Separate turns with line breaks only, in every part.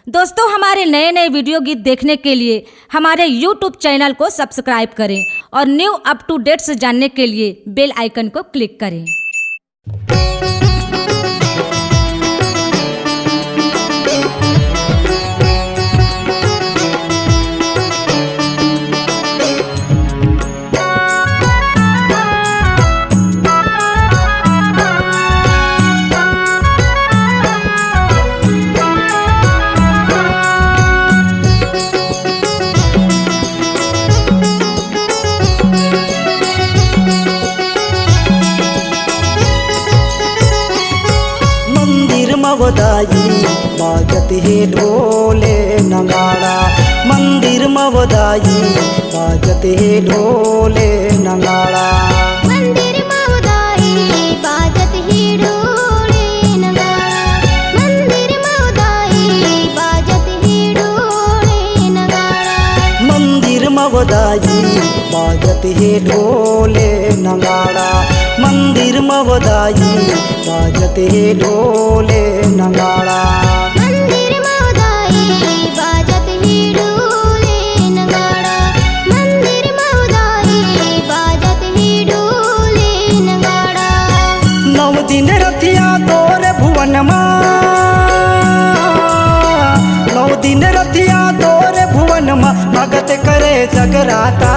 दोस्तों, हमारे नए नए वीडियो गीत देखने के लिए हमारे YouTube चैनल को सब्सक्राइब करें और न्यू अप टू डेट्स जानने के लिए बेल आइकन को क्लिक करें।
मवदाई बाजत है ढोले नगाड़ा। मंदिर मवदाई बाजत है ढोले नगाड़ा।
मंदिर मवदाई बाजत है ढोले नगाड़ा। मंदिर मवदाई बाजत है ढोले नगाड़ा।
मंदिर मवदाई बाजत है ढोले नगाड़ा। मंदिर मवदाई बाजत है ढोले नगाड़ा।
मंदिर मवदाई बाजत है ढोले नगाड़ा। मंदिर मवदाई बाजत है ढोले नगाड़ा।
नव दिन रथिया तोरे भुवन माँ। नव दिन रथिया तोरे भुवन माँ भगत करे जगराता।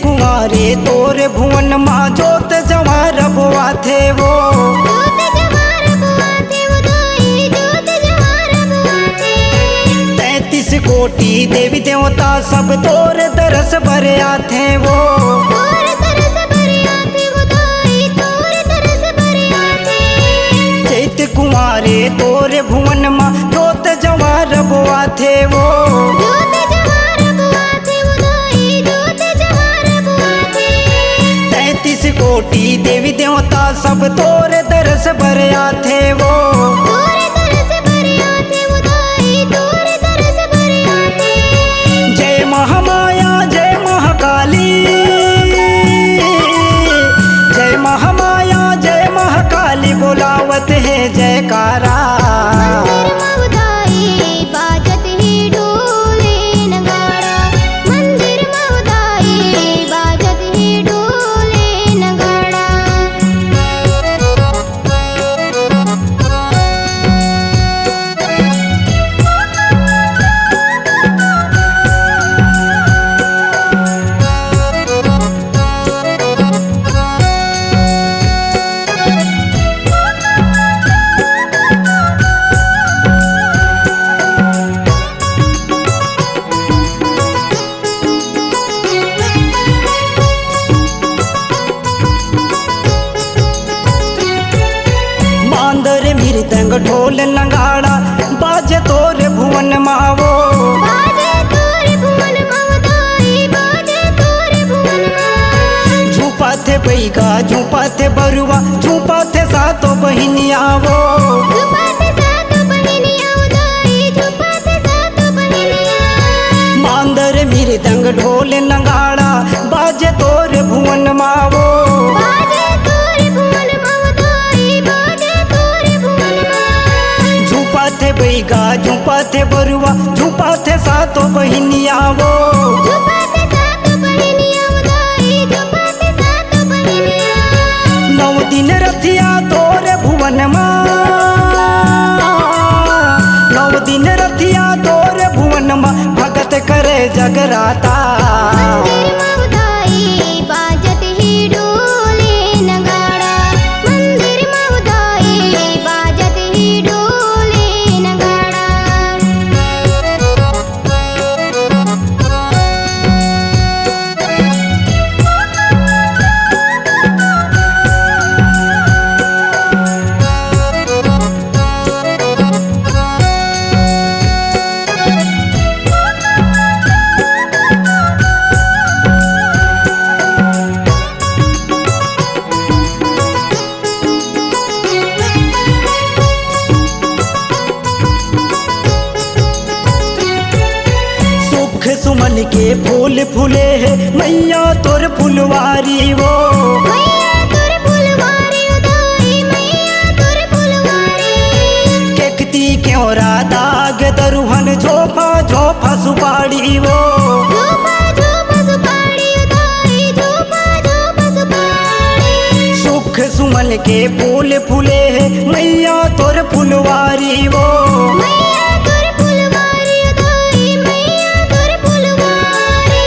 कुमारे तोरे भुवन माँ जोत जवार बुआ थे वो।
जोत जवार बुआ थे वो दाई, जोत जवार बुआ थे।
33 कोटि देवी देवता सब तोरे दरस भरे आथे वो।
तोरे दरस भरे आथे वो दाई, तोरे दरस भरे आथे।
चैत कुमारे तोरे भुवन माँ जोत जवार बुआ थे वो।
जोत जवार बुआ थे वो दाई, जोत जवार बुआ थे।
33 कोटि देवी देवता सब तोरे दरस भरे आथे वो।
तोरे दरस भरे आथे वो दाई, तोरे दरस भरे आथे।
जय महामाया जय महाकाली। जय महामाया जय महाकाली बोलावत है जयकारा।
मंदिर मवदाई बाजत है ढोले नगाड़ा। मंदिर मवदाई बाजत है ढोले नगाड़ा।
मांदर मृदंग ढोल नगाड़ा बाजे तोरे भुवन मावो।
बाजे तोरे भुवन मवदाई, बाजे तोरे भुवन माँ।
झूपा थे बैगा झूपा थे बरुआ झूपा थे सातो बहिनिया वो।
झुपाते सातो बहिनिया वो दाई, झुपाते सातो बहिनिया।
मांदर मृदंग ढोल नगाड़ा बाजे तोरे भुवन मावो।
बाजे तोरे भुवन मवदाई, बाजे तोरे भुवन माँ।
झूपा थे बैगा झूपा थे बरुआ झूपा थे सातो बहिनिया वो।
झुपाते सातो बहिनिया वो दाई, झुपाते सातो बहिनिया।
नव दिन रथिया तोरे भुवन माँ। नव दिन रथिया तोरे भुवन माँ भगत करे जगराता।
मंदिर मवदाई बाजत है ढोले नगाड़ा। मंदिर मवदाई बाजत है ढोले नगाड़ा।
सुमन के फूल फूले है मैया तोर फुलवारी वो
मैया तोर फुलवारी उदाई मैया तोर फुलवारी
केकती क्यों दाग दरुहन झोपा झोपा सुपाड़ी वो
झोपा झोपा सुपारी उदाई झोपा झोपा सुपारी
सुख सुमन के फूल फूले है मैया तोर फुलवारी वो
मैया तोर फुलवारी उदाई मैया तोर फुलवारी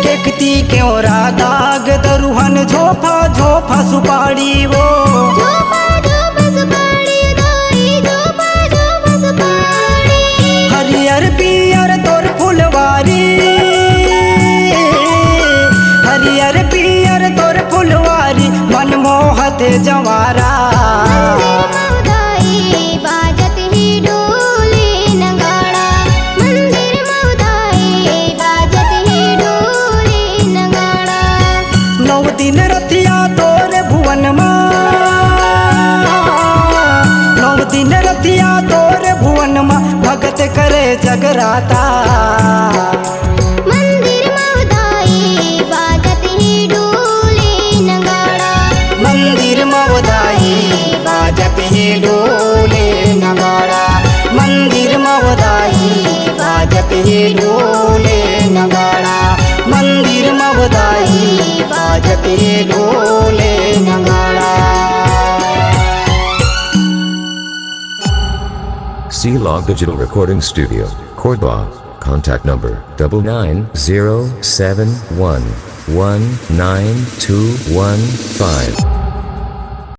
केकती क्यों दाग दरुहन झोपा झोपा सुपाड़ी वो
झोपा झोपा सुपारी उदाई झोपा झोपा सुपारी
हरियर पियर तोर फुलवारी हरियर पियर तोर फुलवारी मनमोहत जवारा
मंदिर में उदाई बाजत ही डोले नगाड़ा मंदिर में उदाई बाजत ही डोले नगाड़ा
9 दिन रथिया तोर भुवन माँ 9 दिन रथिया तोर भुवन माँ भगत करे जगराता
मंदिर में उदाई बाजत ही डोले नगाड़ा
मंदिर मवदाई बाजत ही डोले नगाड़ा मंदिर मवदाई बाजत ही डोले नगाड़ा मंदिर मवदाई बाजत ही डोले नगाड़ा
C-Log Digital Recording Studio, Cordoba. Contact number 9907119215.